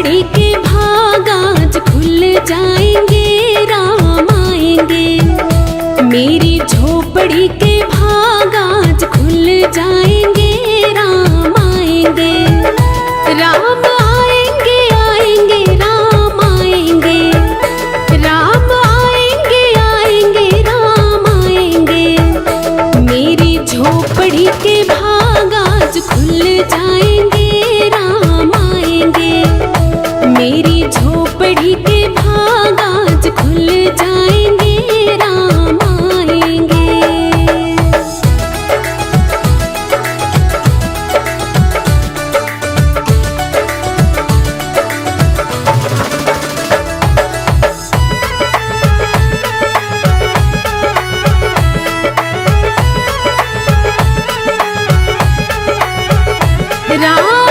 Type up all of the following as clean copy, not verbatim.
झोपड़ी के भाग आज खुल जाएंगे, राम आएंगे। मेरी झोपड़ी के भाग आज खुल जाएंगे, राम आएंगे। राम आएंगे आएंगे राम आएंगे, राम आएंगे आएंगे राम आएंगे। मेरी झोपड़ी के भाग आज खुल जाएंगे, राम आएंगे। मेरी झोपड़ी के भाग आज खुल जाएंगे, राम आएंगे। राम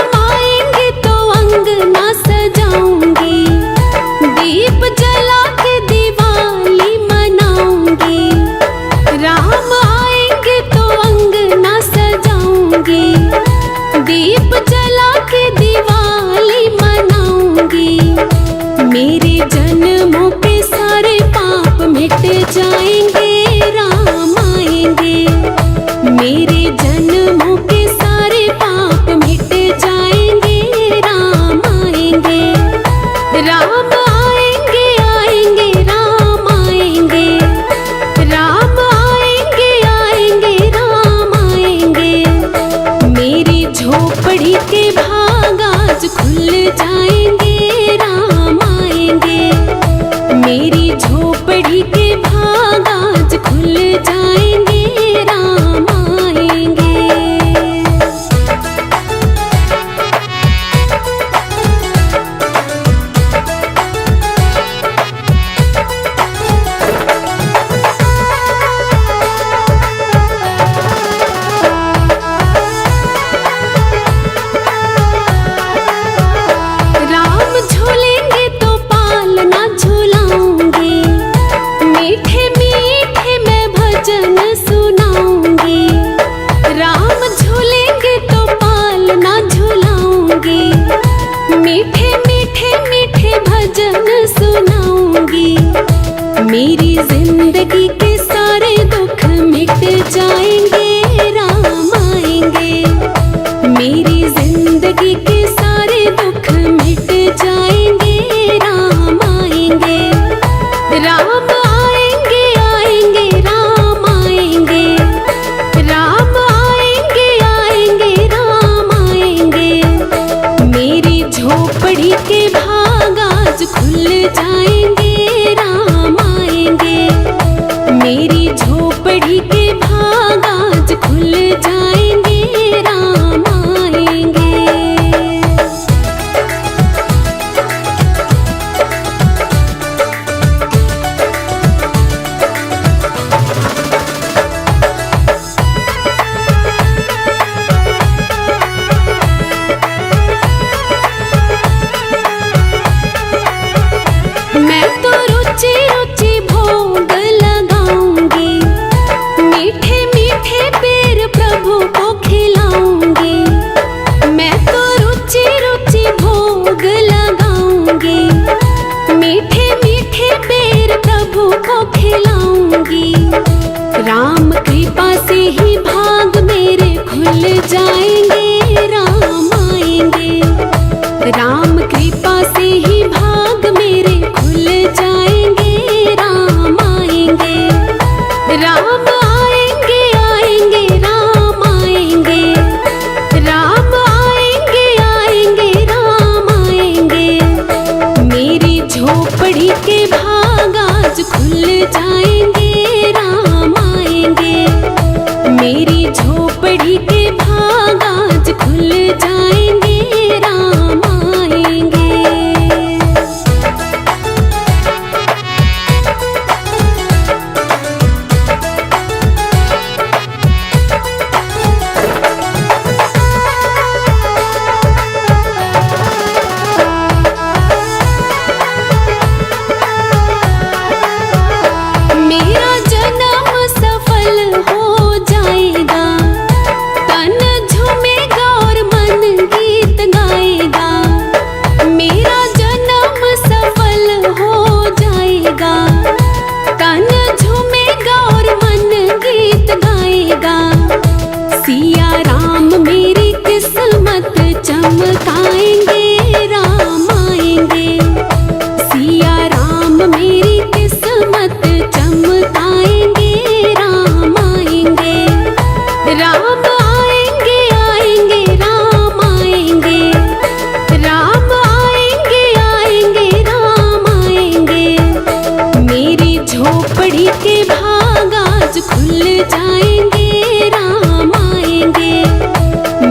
चमकाएंगे राम आएंगे। सिया राम मेरी किस्मत चमकाएंगे राम आएंगे। राम आएंगे आएंगे राम आएंगे। राम आएंगे आएंगे राम आएंगे। मेरी झोपड़ी के भाग आज खुल जाएंगे राम आएंगे।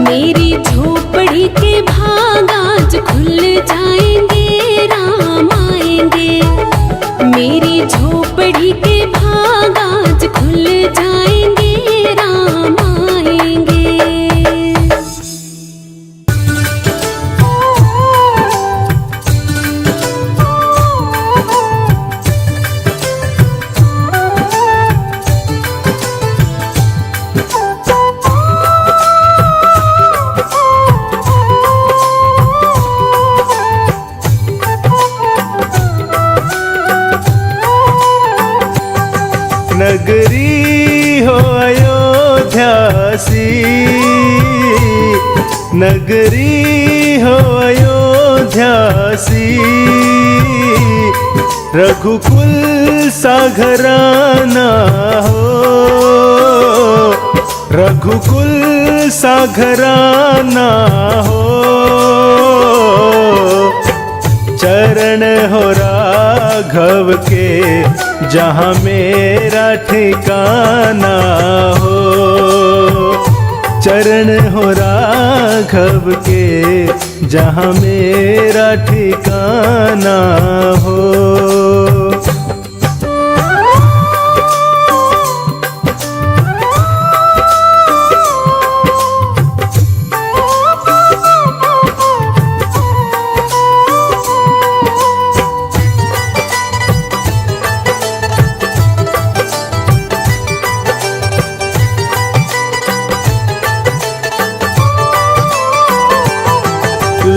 मेरी झोपड़ी के भाग आज खुल जाएंगे राम आएंगे। मेरी झोपड़ी के भाग आज खुल जाएंगे राम आएंगे। नगरी हो अयोध्या सी, नगरी हो अयोध्या सी। रघुकुल सा घराना हो, रघुकुल सा घराना हो। चरण हो राघव के जहाँ मेरा ठिकाना हो। चरण हो राघव के जहाँ मेरा ठिकाना हो।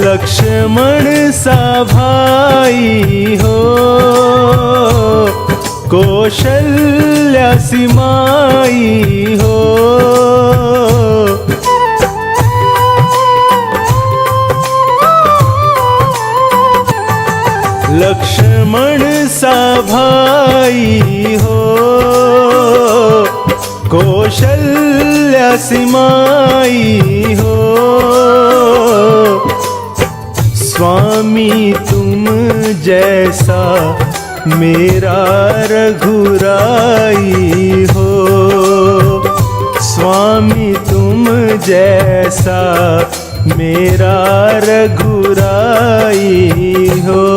लक्ष्मण सा भाई हो, कौशल्या सी माई हो। लक्ष्मण सा भाई हो, कौशल्या सी माई हो। स्वामी तुम जैसा मेरा रघुराई हो। स्वामी तुम जैसा मेरा रघुराई हो।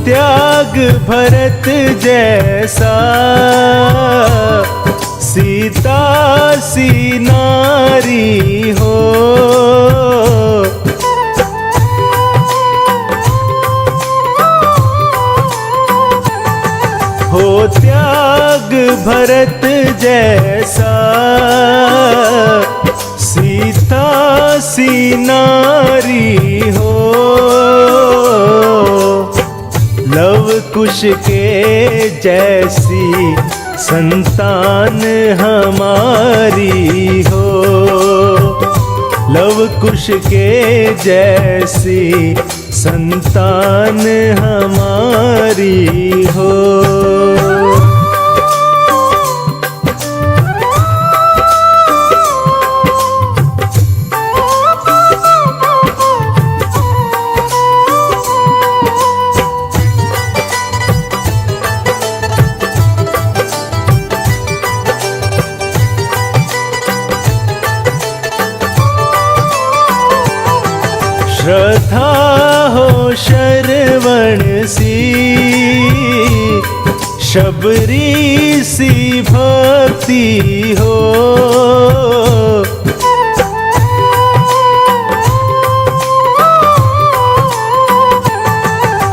त्याग भरत जैसा सीता सी नारी हो। त्याग भरत जैसा सीता सी नारी हो। लव कुश के जैसी संतान हमारी हो। लव कुश के जैसी संतान हमारी हो। श्रद्धा हो शरवण सी, शबरी सी भक्ति हो।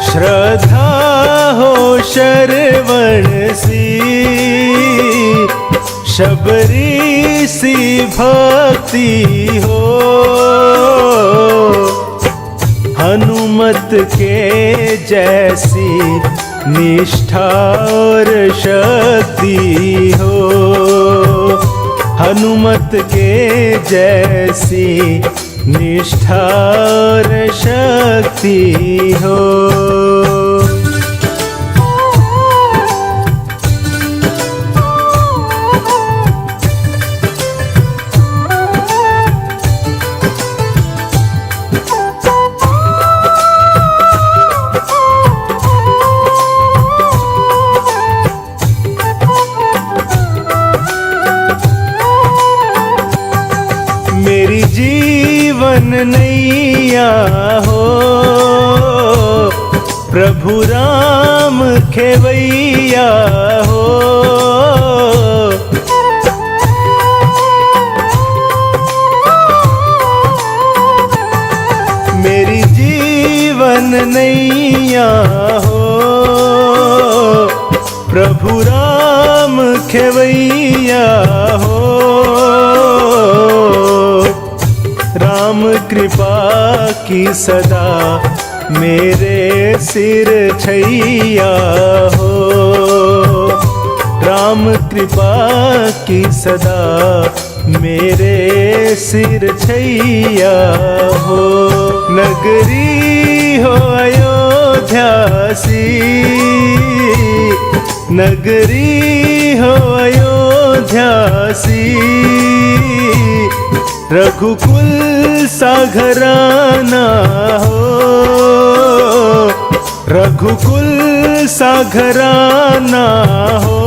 श्रद्धा हो शरवण सी, शबरी सी भक्ति हो। हनुमत के जैसी निष्ठा और शक्ति हो। हनुमत के जैसी निष्ठा और शक्ति हो। मेरी जीवन नैया हो, प्रभु राम खेवैया हो। मेरी जीवन नैया हो, प्रभु राम खेवैया हो। राम कृपा की सदा मेरे सिर छैया हो। राम कृपा की सदा मेरे सिर छैया हो। नगरी हो अयोध्या सी, नगरी हो अयोध्या सी। रघुकुल सा घराना हो, रघुकुल सा घराना हो।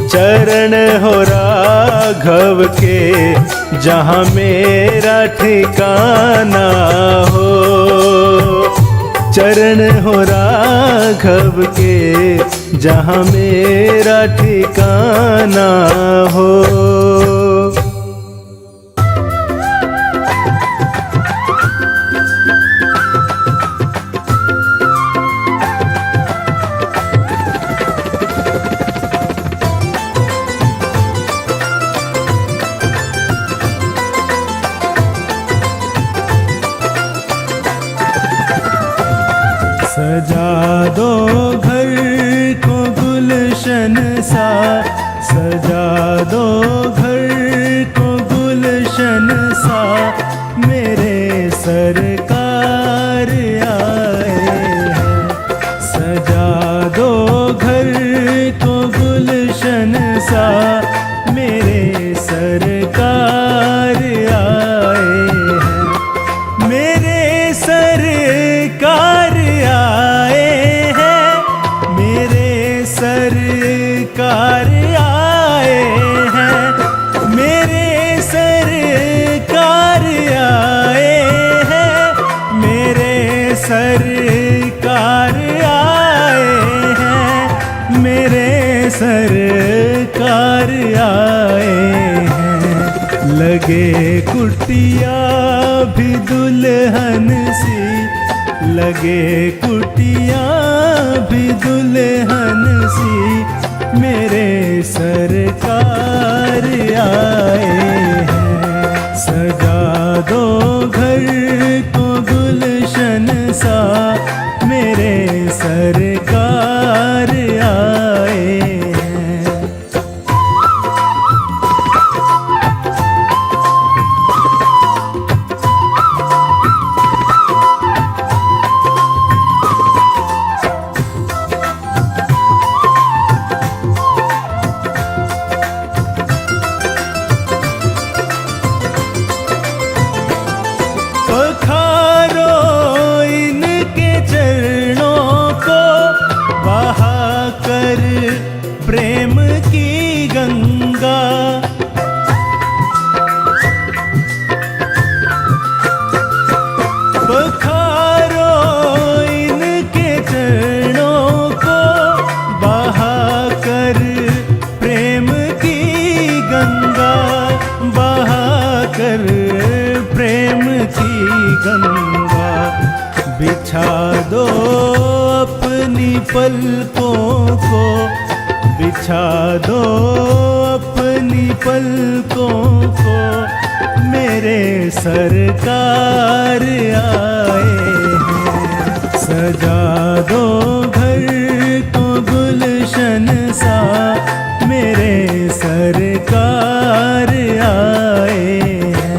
चरण हो राघव के जहाँ मेरा ठिकाना हो। चरण हो राघव के जहाँ मेरा ठिकाना हो। सजा दो घर को गुलशन सा, सजा दो घर को गुलशन सा। मेरे सरकार आए हैं। सजा दो घर को गुलशन सा, मेरे सरकार आए हैं। मेरे सरकार आए हैं, मेरे सरकार आए हैं। मेरे सरकार आए हैं, मेरे सरकार आए हैं। मेरे सरकार आए हैं। लगे कुटिया भी दुल्हन सी, लगे कुटिया भी दुल्हन सी। मेरे सरकार आए हैं। सजा दो घर को गुलशन सा, मेरे सरकार आए हैं। पखारो इनके चरणों को, बहाकर प्रेम की गंगा। पखारो इनके चरणों को, बहाकर प्रेम की गंगा। बहाकर प्रेम की गंगा। बिछा दो अपनी पलकों को, बिछा दो अपनी पलकों को, मेरे सरकार आए हैं। सजा दो घर को गुलशन सा, मेरे सरकार आए हैं।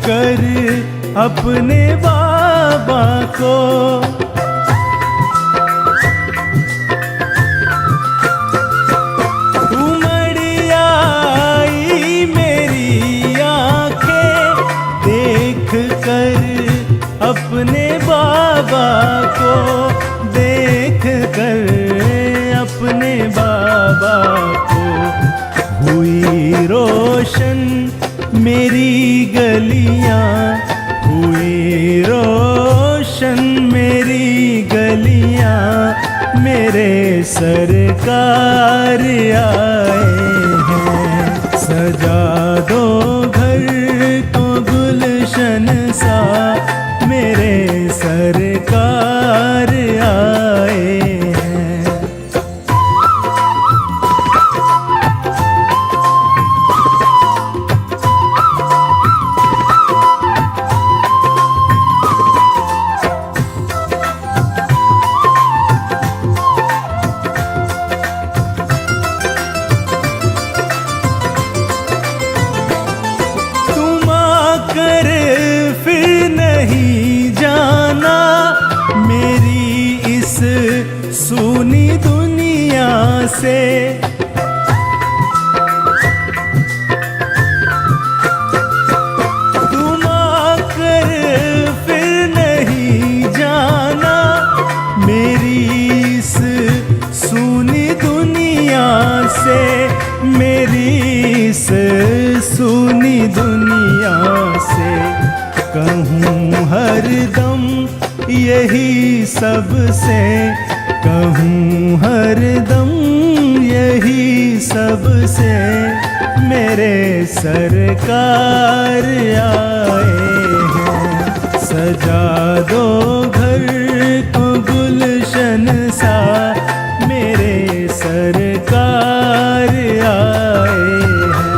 कर अपने बाबा को, उमड़ आई मेरी आंखें देख कर अपने बाबा को, देख कर अपने बाबा को। हुई रोशन मेरी गलियां, हुई रोशन मेरी गलियां, मेरे सरकार आए हैं। सजा दो घर को गुलशन सा, मेरे सरकार आए हैं। सुनी दुनिया से तुम आकर फिर नहीं जाना, मेरी इस सुनी दुनिया से, मेरी इस सुनी दुनिया से। कहूँ हरदम यही सबसे, कहूँ हरदम यही सबसे, मेरे सरकार आए हैं। सजा दो घर को गुलशन सा, मेरे सरकार आए हैं।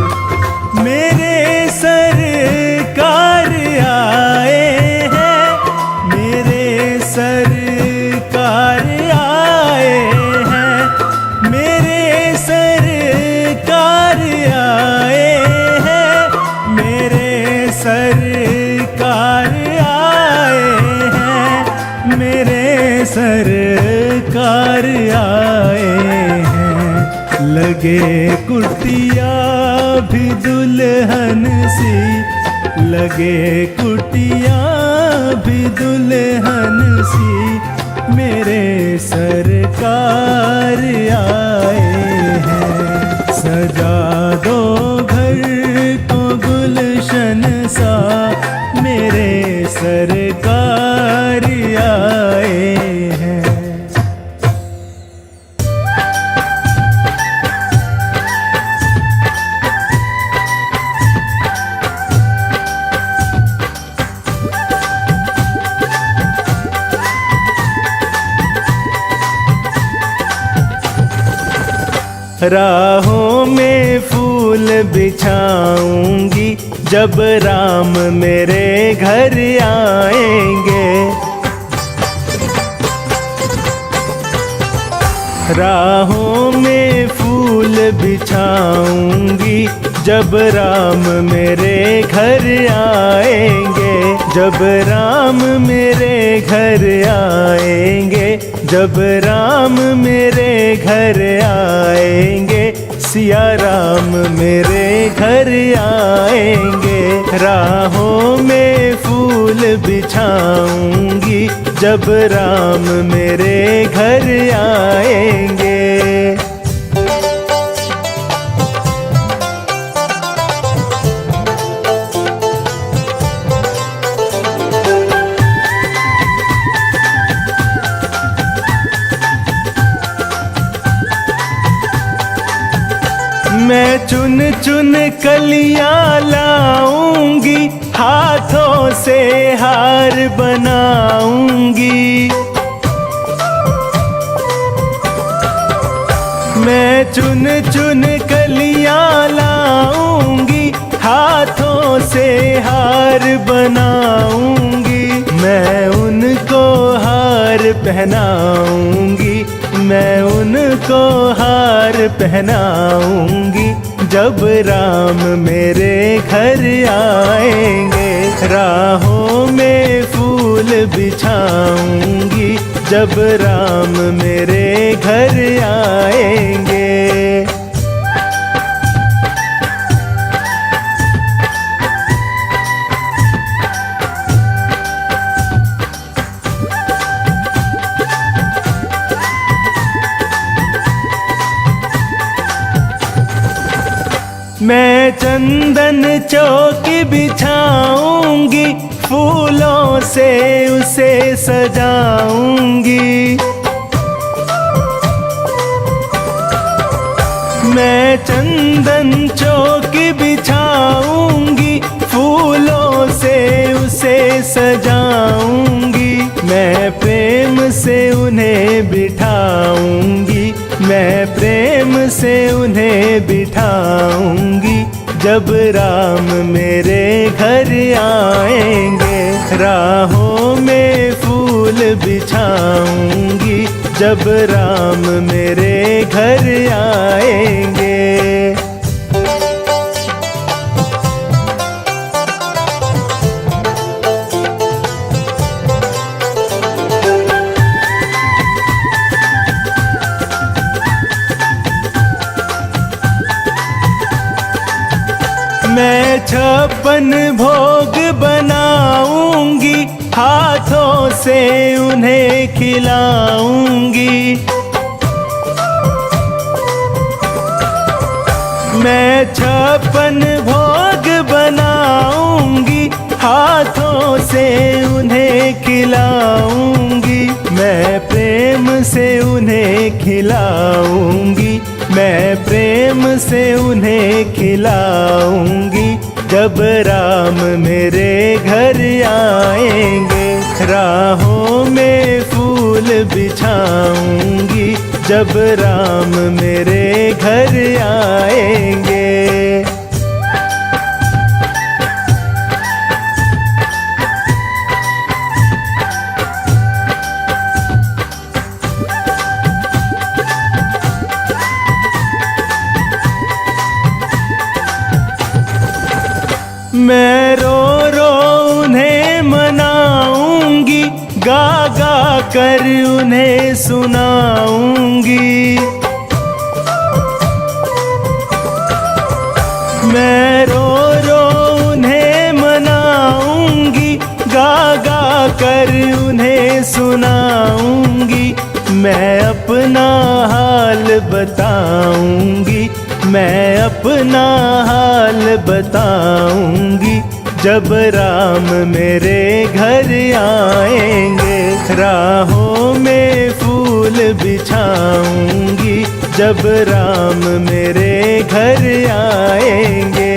मेरे सरकार आए हैं, मेरे सरकार आए हैं, मेरे सरकार आए हैं, मेरे सरकार आए हैं, मेरे सरकार आए हैं। लगे कुटिया भी दुल्हन सी, लगे कुटिया भी दुल्हन सी, मेरे सरकार आए हैं। सजा दो घर को गुलशन सा, मेरे सरकार आए हैं। राहों में फूल बिछाऊंगी, जब राम मेरे घर आएंगे। राहों में फूल बिछाऊंगी, जब राम मेरे घर आएंगे। जब राम मेरे घर आएंगे, जब राम मेरे घर आएंगे, सिया राम मेरे घर आएंगे। राहों में फूल बिछाऊंगी, जब राम मेरे घर आएंगे। मैं चुन चुन कलियां लाऊंगी, हाथों से हार बनाऊंगी। मैं चुन चुन कलियां लाऊंगी, हाथों से हार बनाऊंगी। मैं उनको हार पहनाऊंगी, मैं उनको हार पहनाऊंगी, जब राम मेरे घर आएंगे। राहों में फूल बिछाऊंगी, जब राम मेरे घर आएंगे। मैं चंदन चौकी बिछाऊंगी, फूलों से उसे सजाऊंगी। मैं चंदन चौकी बिछाऊंगी, फूलों से उसे सजाऊंगी। मैं प्रेम से उन्हें बिठाऊंगी, मैं प्रेम से उन्हें बिठाऊंगी, जब राम मेरे घर आएंगे। राहों में फूल बिछाऊंगी, जब राम मेरे घर आएंगे। मैं 56 भोग बनाऊंगी, हाथों से उन्हें खिलाऊंगी। मैं 56 भोग बनाऊंगी, हाथों से उन्हें खिलाऊंगी। मैं प्रेम से उन्हें खिलाऊंगी, मैं प्रेम से उन्हें खिलाऊंगी, जब राम मेरे घर आएंगे। राहों में फूल बिछाऊंगी, जब राम मेरे घर आएंगे। मैं रो रो उन्हें मनाऊंगी, गा गा कर उन्हें सुनाऊंगी। मैं रो रो उन्हें मनाऊंगी, गा गा कर उन्हें सुनाऊंगी। मैं अपना हाल बताऊंगी, मैं अपना हाल बताऊंगी, जब राम मेरे घर आएंगे। राहों में फूल बिछाऊंगी, जब राम मेरे घर आएंगे।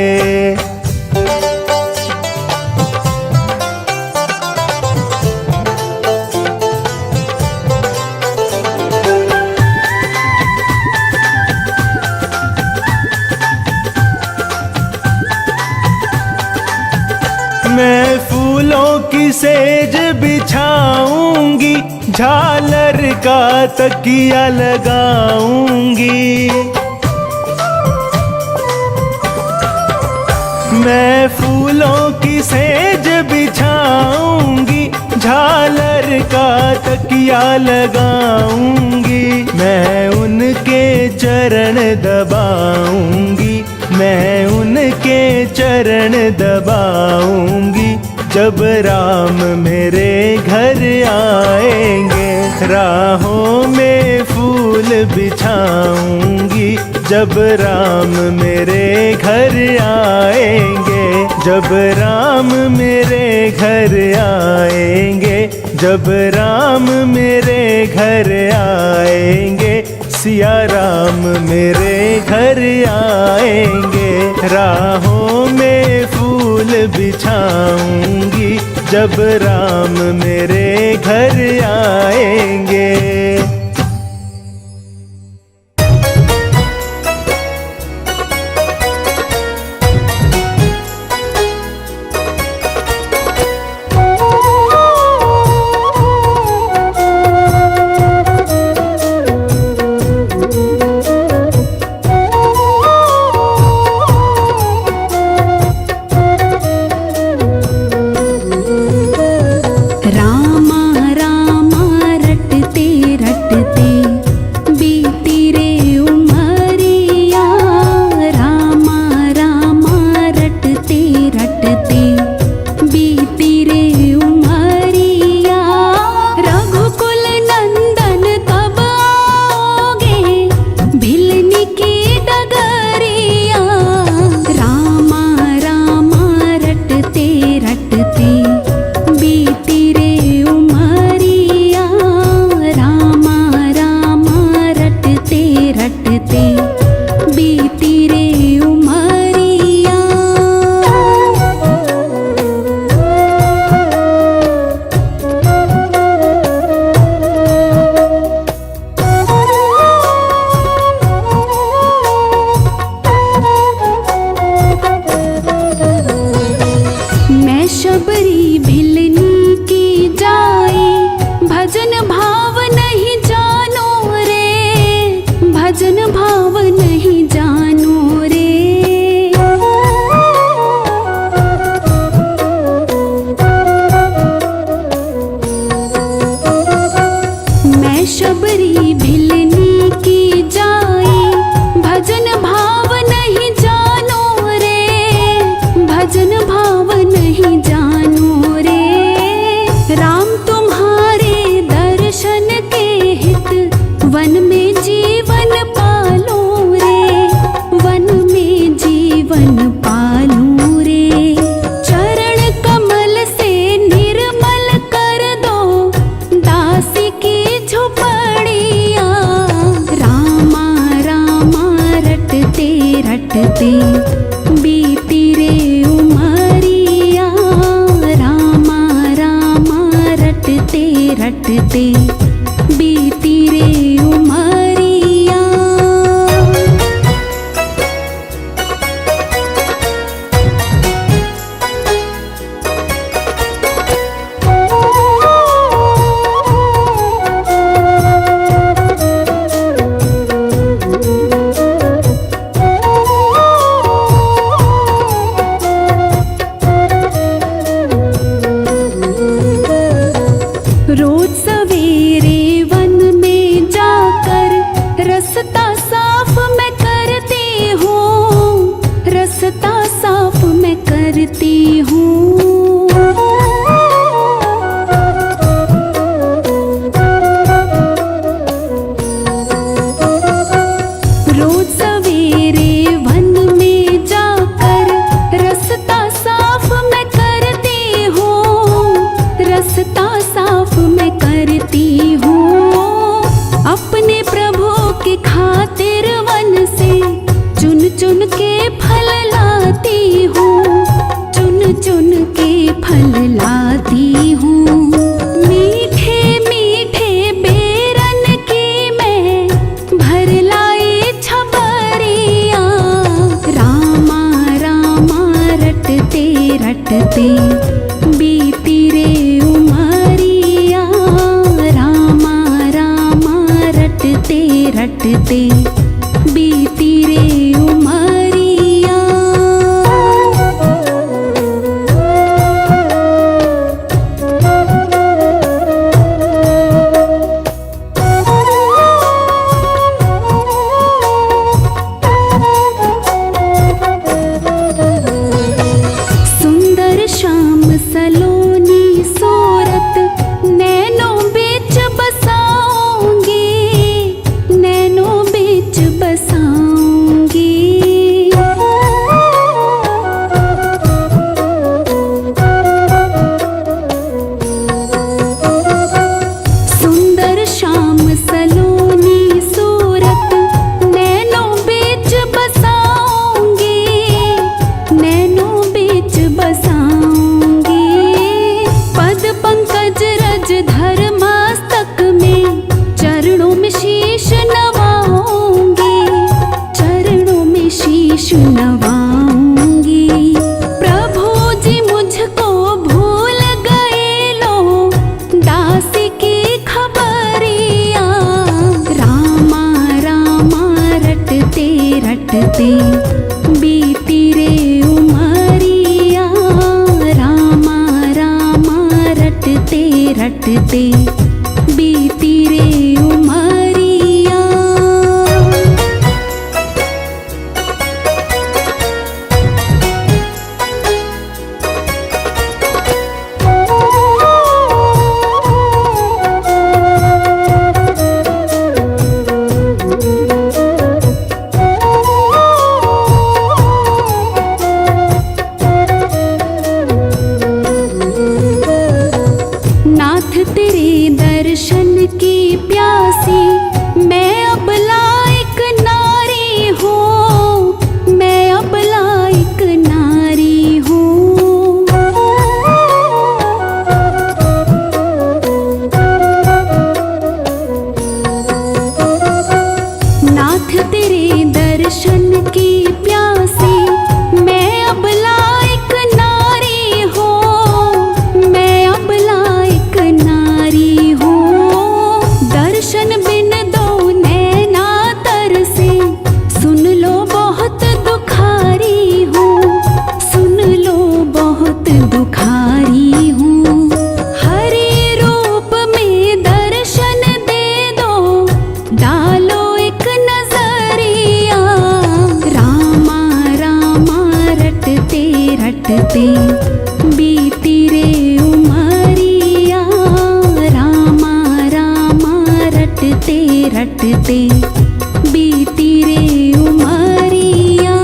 मैं फूलों की सेज बिछाऊंगी, झालर का तकिया लगाऊंगी। मैं फूलों की सेज बिछाऊंगी, झालर का तकिया लगाऊंगी। मैं उनके चरण दबाऊंगी, मैं उनके चरण दबाऊंगी, जब राम मेरे घर आएंगे। राहों में फूल बिछाऊंगी जब राम मेरे घर आएंगे। जब राम मेरे घर आएंगे। जब राम मेरे घर आएंगे। सिया राम मेरे घर आएंगे। राहों में फूल बिछाऊंगी जब राम मेरे घर आएंगे। बीती रे उमरिया रामा रामा रटते रटते बीती रे उमरिया। रोज सवेरे वन में जाकर रास्ता साफ मैं करती हूँ, रास्ता साफ मैं करती हूँ। रोज सवेरे वन में जाकर रास्ता साफ मैं करती हूँ, रास्ता साफ मैं करती हूँ। अपने प्रभु के खातिर वन से चुन चुन के फल लाती हूँ, चुन चुन के फल लाती हूँ। मीठे मीठे बेरन की मैं भर लाई छबरिया, रामा रामा रटते रटते बीती रे उमरिया, रामा रामा रटते रटते बीती रे उमरिया। सुंदर श्याम सलो सलोनी सूरत नैनों बीच बसाऊंगी, नैनों बीच बसाऊंगी। पद पंकज रज धर मस्तक में, चरणों में शीश नवाऊंगी, चरणों में शीश नवाऊंगी। प्रभु जी मुझको भूल गए लो, दासी की खबरिया। रामा रामा रटते रटते बीती रे उमरिया। रामा रामा रटते रटते बीती रे उमरिया। नाथ तेरे दर्शन की प्यासी, मैं अब लायक नारी हूँ, मैं अब लायक नारी हूँ। नाथ तेरे दर्शन की प्यासी, मैं अब लायक नारी हूँ, मैं अब लायक नारी हूँ। दर्शन बिन दो नैना तरसे, सुन लो बहुत दुखारी हूँ, सुन लो बहुत दुखारी हूँ। हरि रूप में दर्शन दे दो, डालो एक नजरिया। रामा रामा रटते रटते बीती रे उमरिया। रामा रामा रटते रटते बीती रे उमरिया।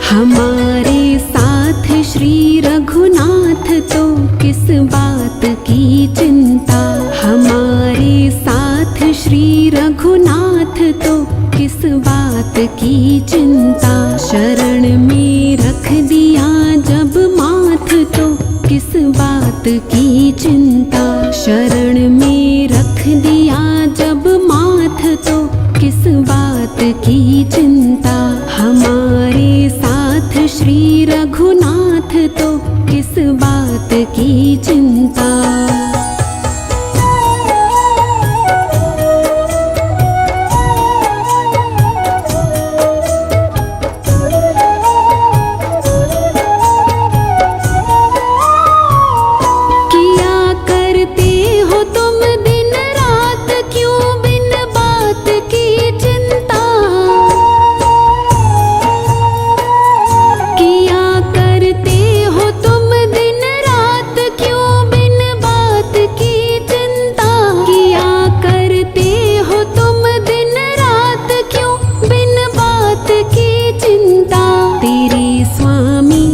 हमारे साथ श्री रघुनाथ तो किस बात की चिंता। हमारे साथ श्री रघुनाथ तो किस बात की चिंता। शरण में रख दिया जब माथ तो किस बात की चिंता। शरण में रख दिया जब माथ तो किस बात की चिंता। हमारे साथ श्री रघुनाथ तो किस बात की चिंता। किया करते हो तुम दिन रात क्यों बिन बात की चिंता। किया करते हो तुम दिन रात क्यों बिन बात की चिंता। किया करते हो तुम दिन रात क्यों बिन बात की चिंता। तेरे स्वामी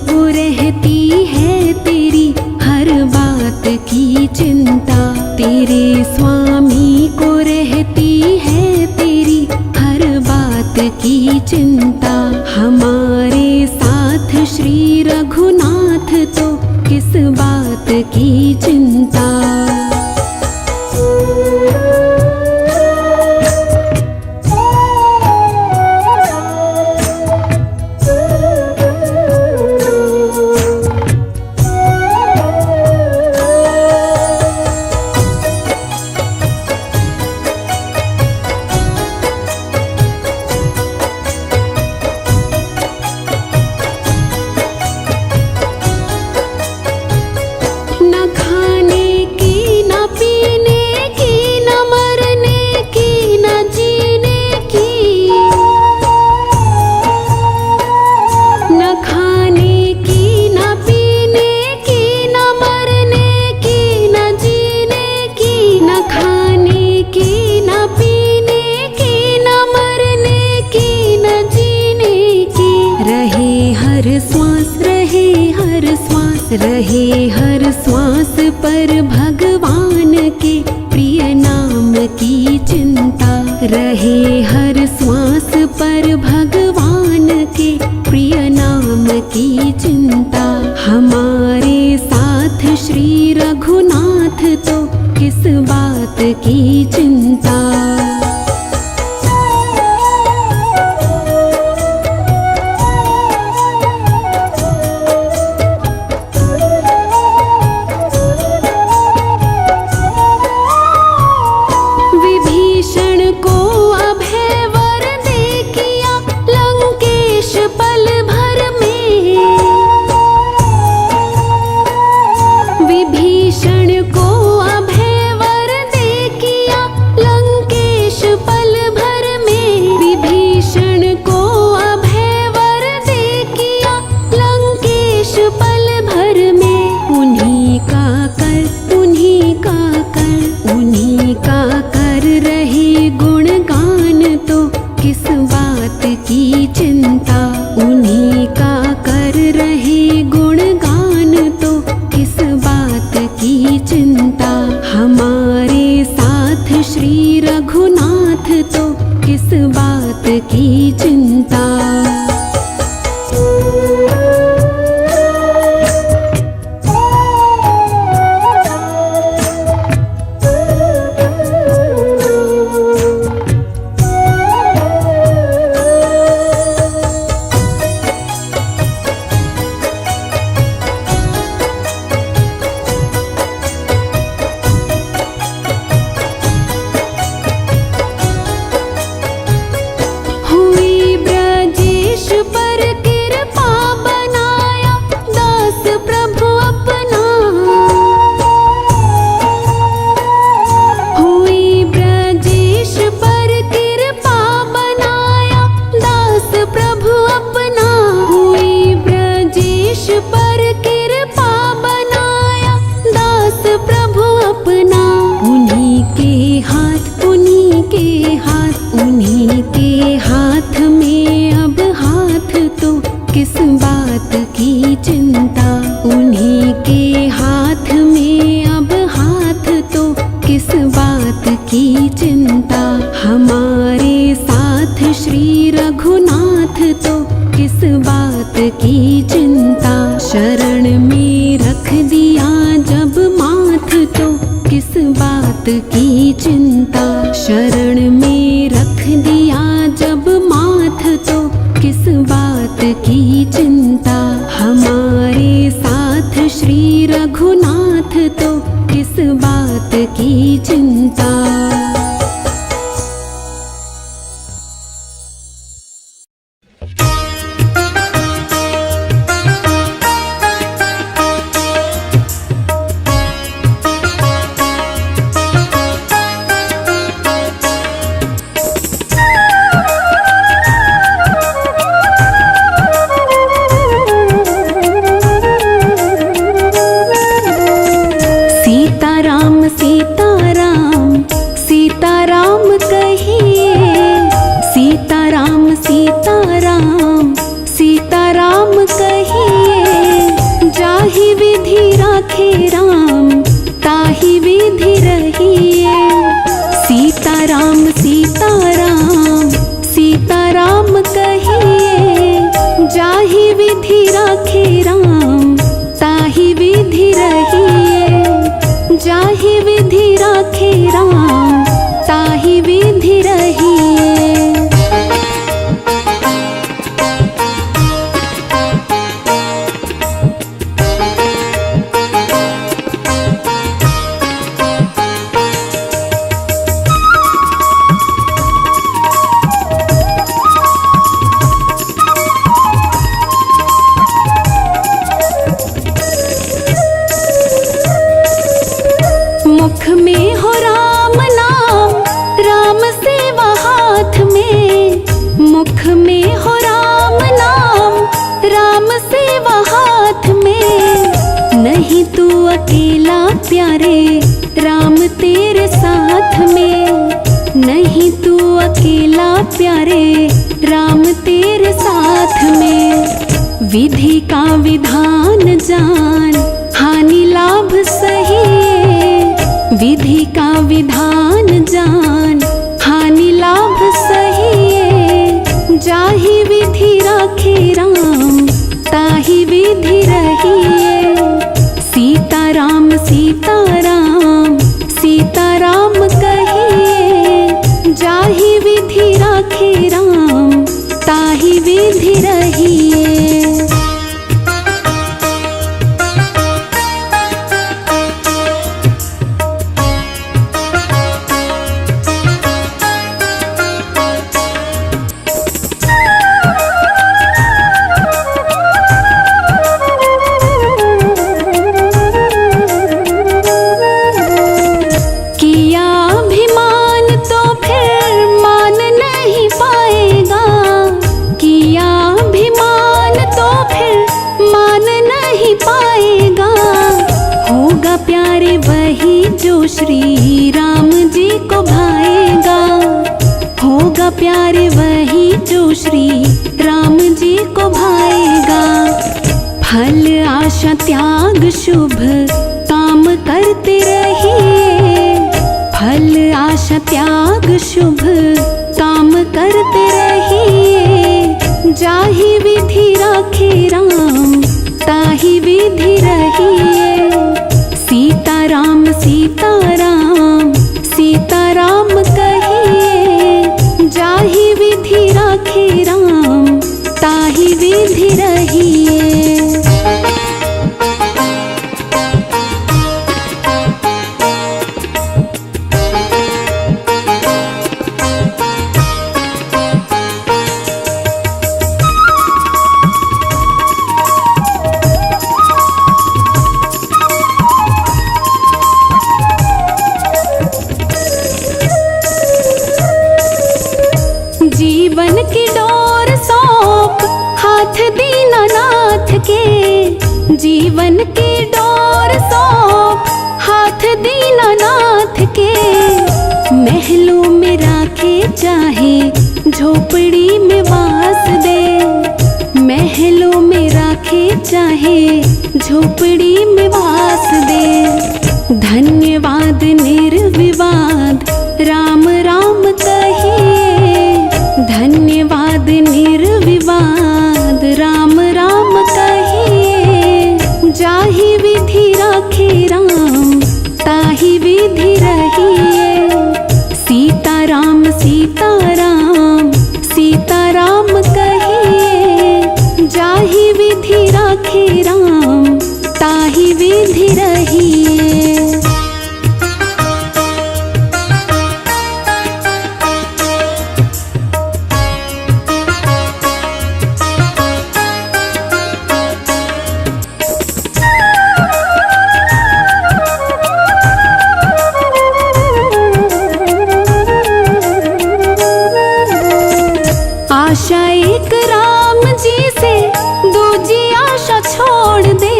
को रहती है तेरी हर बात की चिंता। तेरे स्वामी को रहती है तेरी हर बात की चिंता। हमारे साथ श्री रघुनाथ तो किस बात की चिंता। न खाने के पर भगवान के प्रिय नाम की चिंता रहे, हर श्वास पर भगवान के प्रिय नाम की चिंता। हमारे साथ श्री रघुनाथ तो किस बात की चिंता। विभीषण को अभय वर दे किया लंकेश पल भर में। विभीषण को अभय वर दे किया लंकेश पल भर में। विभीषण को अभय वर दे किया लंकेश पल भर में। उन्हीं का कर, उन्हीं का कर, उन्हीं का कर रहे गुणगान तो किस बात की चिंता। उन्हीं का कर रहे गुणगान तो किस बात की चिंता। हमारे साथ श्री रघुनाथ तो किस बात की चिंता। हुई ब्रजेश पर कृपा बनाया दास प्रभु अपना। हुई ब्रजेश पर कृपा बनाया दास प्रभु अपना। हुई ब्रजेश पर कृपा बनाया दास प्रभु अपना। उन्हीं के हाथ, उन्हीं के हाथ, उन्हीं के हाथ में अब हाथ तो किस बात की चिंता। उन्हीं के हाथ में अब हाथ तो किस बात की चिंता। हमारे साथ श्री रघुनाथ तो किस बात की चिंता। शरण में रख दिया जब माथ तो किस बात की चिंता। शरण में रख दिया जब माथ तो किस बात की चिंता। हमारे साथ श्री रघुनाथ तो किस बात की चिंता। सीताराम सीताराम सीताराम कहिए। सीताराम सीताराम सीताराम कहिए। जाहि विधि राखे राम ताहि विधि रहिए। सीताराम सीताराम सीताराम कहिए। जाहि विधि राखे राम ताहि विधि रहिए। जाहि विधि राखे राम ताहि विधि रहिए। मुख में हो राम नाम, राम सेवा हाथ में। मुख में हो राम नाम, राम सेवा हाथ में। नहीं तू अकेला प्यारे, राम तेरे साथ में। नहीं तू अकेला प्यारे, राम तेरे साथ में। विधि का विधान जान, हानि लाभ सही। वही जो श्री राम जी को भाएगा। होगा प्यार वही जो श्री राम जी को भाएगा। फल आशा त्याग शुभ काम करते रहिए। फल आशा त्याग शुभ काम करते रहिए। जाहि विधि राखे राम ताहि विधि रहिए। सीताराम सीताराम सीताराम कहिए। जाहि विधि राखे राम ताहि विधि रहिए। जीवन की डोर सौंप हाथ दीनानाथ के। जीवन की डोर सौंप हाथ दीनानाथ के। महलों में राखे चाहे झोपड़ी में वास दे। महलों में राखे चाहे झोपड़ी में वास दे। धन्यवाद निर्विवाद राम राम कहिए। धन्यवाद निर्विवाद राम राम कहिए। जाहि विधि राखे राम ताहि विधि रहिए। सीताराम सीताराम सीताराम कहिए। जाहि विधि राखे राम ताहि विधि रहिए। आशा एक राम जी से दूजी आशा छोड़ दे।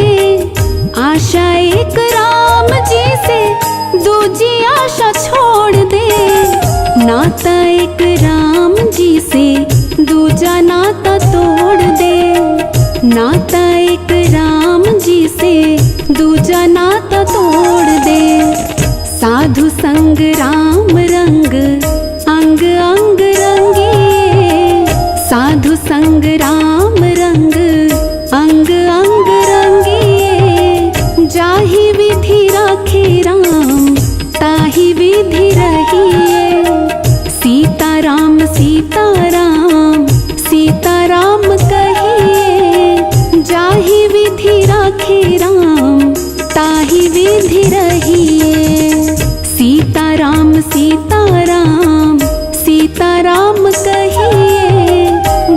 आशा एक राम जी से दूजी आशा छोड़ दे। नाता एक राम जी से दूजा नाता तोड़ दे। नाता एक राम जी से दूजा नाता तोड़ दे। साधु संग राम रंग अंग अंग रंगिए। साधु संग राम रंग अंग अंग रंगिए। जाहि विधि राखे राम ताहि विधि रहिए। सीताराम सीताराम सीताराम कहिए। जाहि विधि राखे राम ताहि विधि रहिए। सीताराम सीताराम सीताराम कहिए।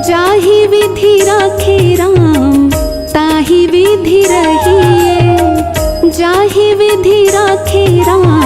जाहि विधि राखे राम ताहि विधि रहिए। जाहि विधि राखे राम